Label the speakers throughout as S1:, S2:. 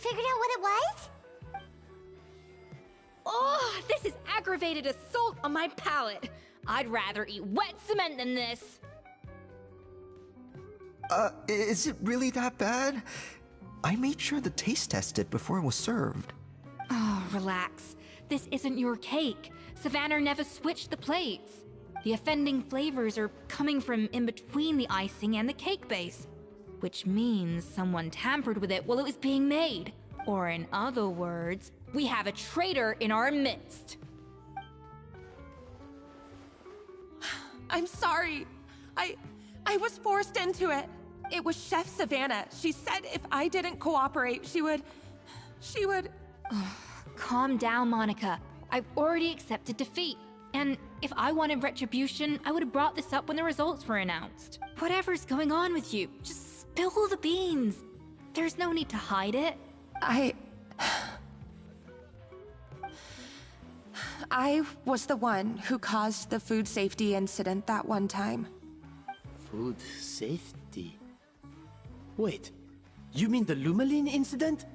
S1: figured out what it was?
S2: Oh, this is aggravated assault on my palate. I'd rather eat wet cement than this.
S3: Is it really that bad? I made sure the taste tested before it was served.
S2: Oh, relax. This isn't your cake. Savanna never switched the plates. The offending flavors are coming from in between the icing and the cake base, which means someone tampered with it while it was being made. Or in other words, we have a traitor in our midst.
S4: I'm sorry. I was forced into it. It was Chef Savanna. She said if I didn't cooperate, she would...
S2: Calm down, Monica. I've already accepted defeat. And if I wanted retribution, I would have brought this up when the results were announced. Whatever's going on with you, just spill the beans. There's no need to hide it.
S4: I was the one who caused the food safety incident that one time.
S5: Food safety? Wait, you mean the Lumaline incident?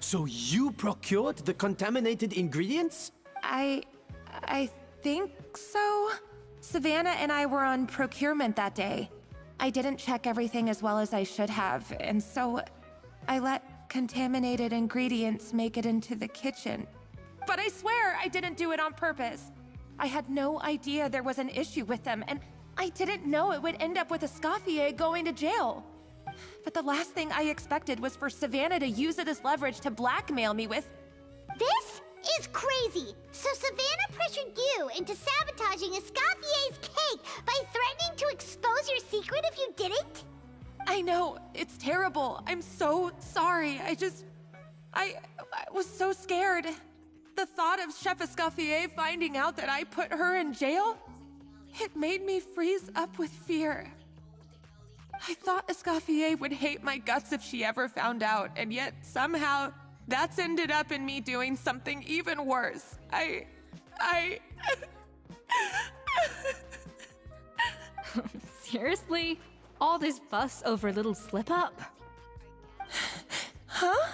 S5: So you procured the contaminated ingredients?
S4: I think so. Savanna and I were on procurement that day. I didn't check everything as well as I should have, and so I let contaminated ingredients make it into the kitchen. But I swear I didn't do it on purpose. I had no idea there was an issue with them, and I didn't know it would end up with Escoffier going to jail. But the last thing I expected was for Savanna to use it as leverage to blackmail me with...
S1: This is crazy! So Savanna pressured you into sabotaging Escoffier's cake by threatening to expose your secret if you didn't?
S4: I know, it's terrible. I'm so sorry. I was so scared. The thought of Chef Escoffier finding out that I put her in jail, it made me freeze up with fear. I thought Escoffier would hate my guts if she ever found out, and yet somehow that's ended up in me doing something even worse.
S2: Seriously? All this fuss over a little slip-up?
S4: Huh?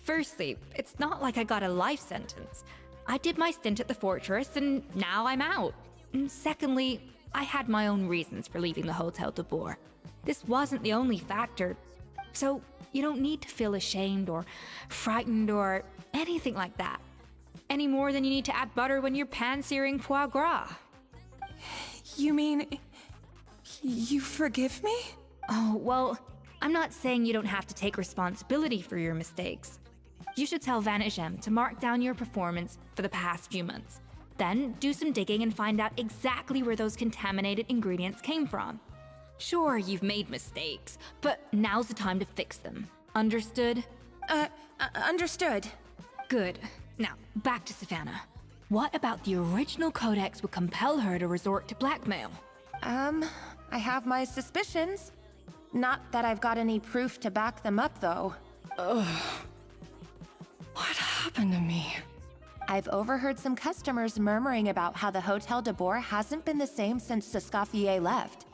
S2: Firstly, it's not like I got a life sentence. I did my stint at the fortress and now I'm out. And secondly, I had my own reasons for leaving the Hotel de Boer. This wasn't the only factor, so you don't need to feel ashamed or frightened or anything like that. Any more than you need to add butter when you're pan-searing foie gras.
S4: You mean... you forgive me?
S2: Oh, well, I'm not saying you don't have to take responsibility for your mistakes. You should tell Vanagem to mark down your performance for the past few months. Then do some digging and find out exactly where those contaminated ingredients came from. Sure, you've made mistakes, but now's the time to fix them. Understood?
S4: Understood.
S2: Good. Now, back to Savanna. What about the original codex would compel her to resort to blackmail?
S4: I have my suspicions. Not that I've got any proof to back them up, though.
S6: What happened to me?
S4: I've overheard some customers murmuring about how the Hotel de Boer hasn't been the same since Escoffier left.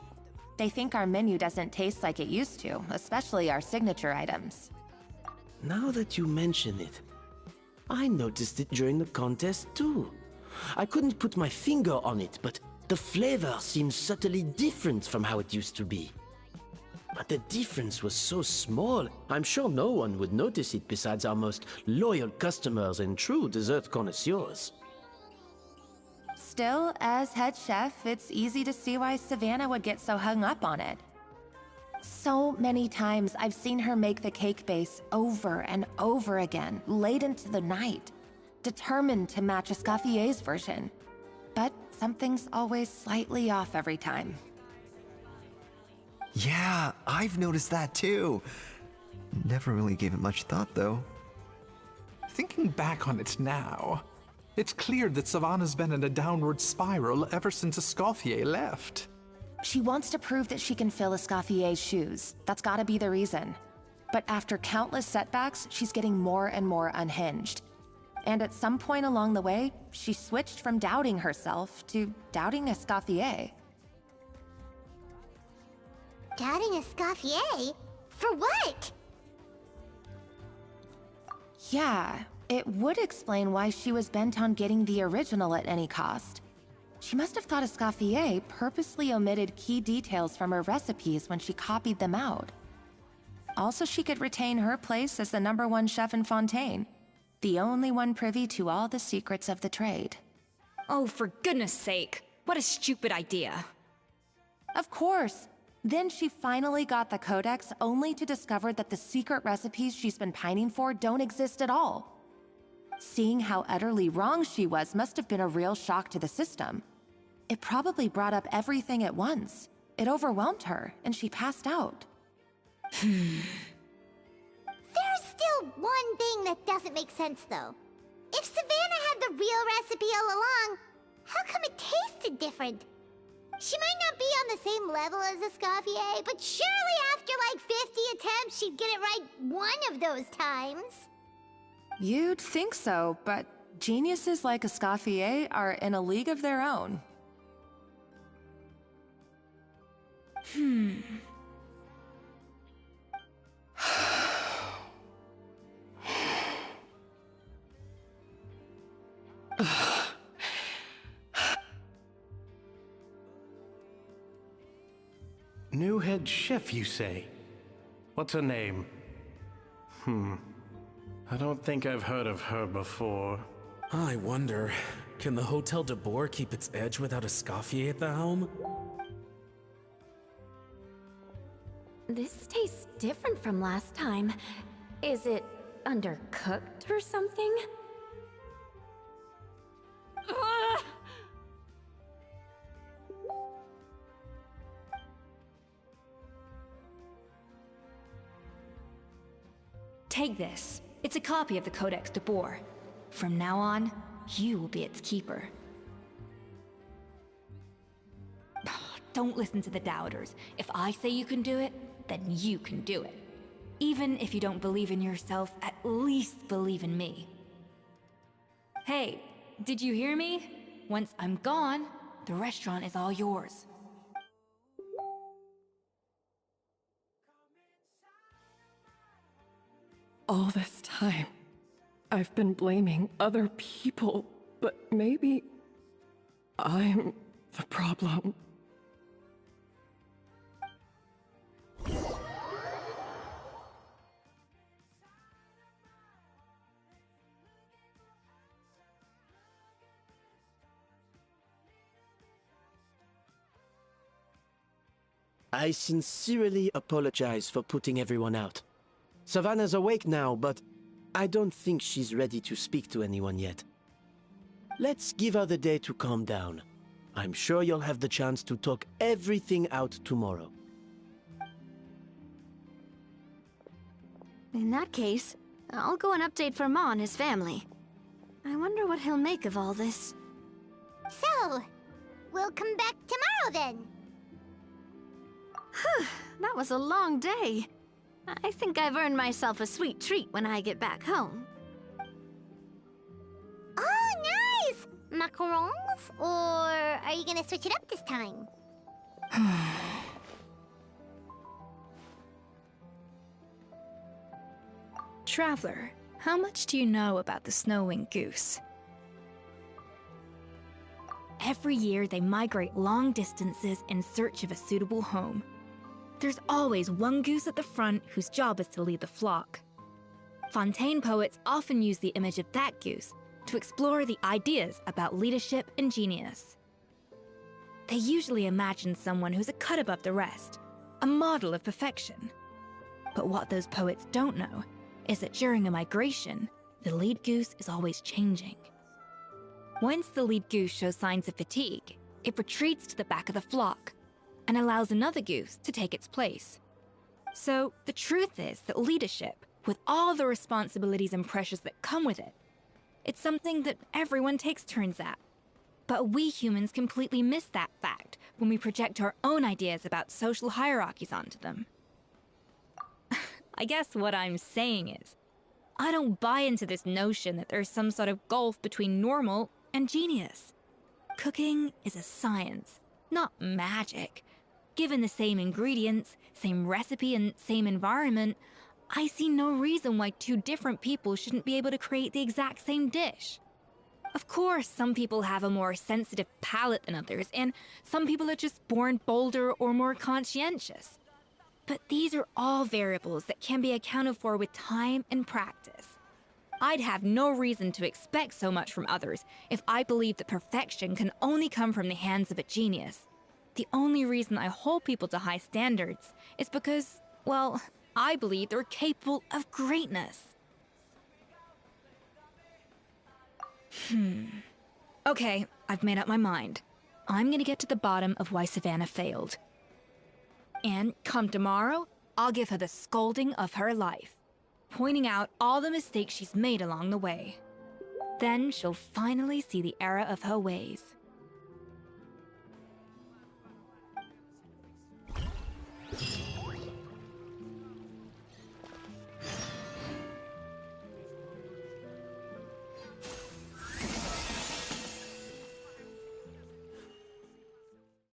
S4: They think our menu doesn't taste like it used to, especially our signature items.
S5: Now that you mention it, I noticed it during the contest too. I couldn't put my finger on it, but the flavor seems subtly different from how it used to be. But the difference was so small, I'm sure no one would notice it besides our most loyal customers and true dessert connoisseurs.
S4: Still, as head chef, it's easy to see why Savanna would get so hung up on it. So many times I've seen her make the cake base over and over again, late into the night, determined to match Escoffier's version. But something's always slightly off every time.
S3: Yeah, I've noticed that too. Never really gave it much thought though.
S7: Thinking back on it now, it's clear that Savanna's been in a downward spiral ever since Escoffier left.
S4: She wants to prove that she can fill Escoffier's shoes. That's gotta be the reason. But after countless setbacks, she's getting more and more unhinged. And at some point along the way, she switched from doubting herself to doubting Escoffier.
S1: Doubting Escoffier? For what?
S4: Yeah, it would explain why she was bent on getting the original at any cost. She must have thought Escoffier purposely omitted key details from her recipes when she copied them out. Also, she could retain her place as the #1 chef in Fontaine, the only one privy to all the secrets of the trade.
S2: Oh, for goodness sake. What a stupid idea.
S4: Of course. Then she finally got the codex only to discover that the secret recipes she's been pining for don't exist at all. Seeing how utterly wrong she was must have been a real shock to the system. It probably brought up everything at once. It overwhelmed her, and she passed out.
S1: There's still one thing that doesn't make sense, though. If Savanna had the real recipe all along, how come it tasted different? She might not be on the same level as Escoffier, but surely after like 50 attempts, she'd get it right one of those times.
S4: You'd think so, but geniuses like Escoffier are in a league of their own.
S8: New head chef, you say? What's her name? I don't think I've heard of her before.
S9: I wonder, can the Hotel de Boer keep its edge without Escoffier at the helm?
S10: This tastes different from last time. Is it undercooked or something?
S2: Take this. It's a copy of the Codex de Boer. From now on, you will be its keeper. Don't listen to the doubters. If I say you can do it, then you can do it. Even if you don't believe in yourself, at least believe in me. Hey, did you hear me? Once I'm gone, the restaurant is all yours.
S6: All this time, I've been blaming other people, but maybe I'm the problem.
S5: I sincerely apologize for putting everyone out. Savanna's awake now, but I don't think she's ready to speak to anyone yet. Let's give her the day to calm down. I'm sure you'll have the chance to talk everything out tomorrow.
S10: In that case, I'll go and update for Ma and his family. I wonder what he'll make of all this.
S1: So, we'll come back tomorrow then.
S10: That was a long day. I think I've earned myself a sweet treat when I get back home.
S1: Oh, nice! Macarons? Or are you gonna switch it up this time?
S2: Traveler, how much do you know about the snow-winged goose? Every year, they migrate long distances in search of a suitable home. There's always one goose at the front whose job is to lead the flock. Fontaine poets often use the image of that goose to explore the ideas about leadership and genius. They usually imagine someone who's a cut above the rest, a model of perfection. But what those poets don't know is that during a migration, the lead goose is always changing. Once the lead goose shows signs of fatigue, it retreats to the back of the flock and allows another goose to take its place. So the truth is that leadership, with all the responsibilities and pressures that come with it, it's something that everyone takes turns at. But we humans completely miss that fact when we project our own ideas about social hierarchies onto them. I guess what I'm saying is, I don't buy into this notion that there's some sort of gulf between normal and genius. Cooking is a science, not magic. Given the same ingredients, same recipe, and same environment, I see no reason why two different people shouldn't be able to create the exact same dish. Of course, some people have a more sensitive palate than others, and some people are just born bolder or more conscientious. But these are all variables that can be accounted for with time and practice. I'd have no reason to expect so much from others if I believed that perfection can only come from the hands of a genius. The only reason I hold people to high standards is because, well, I believe they're capable of greatness. Okay, I've made up my mind. I'm gonna get to the bottom of why Savanna failed. And come tomorrow, I'll give her the scolding of her life, pointing out all the mistakes she's made along the way. Then she'll finally see the error of her ways.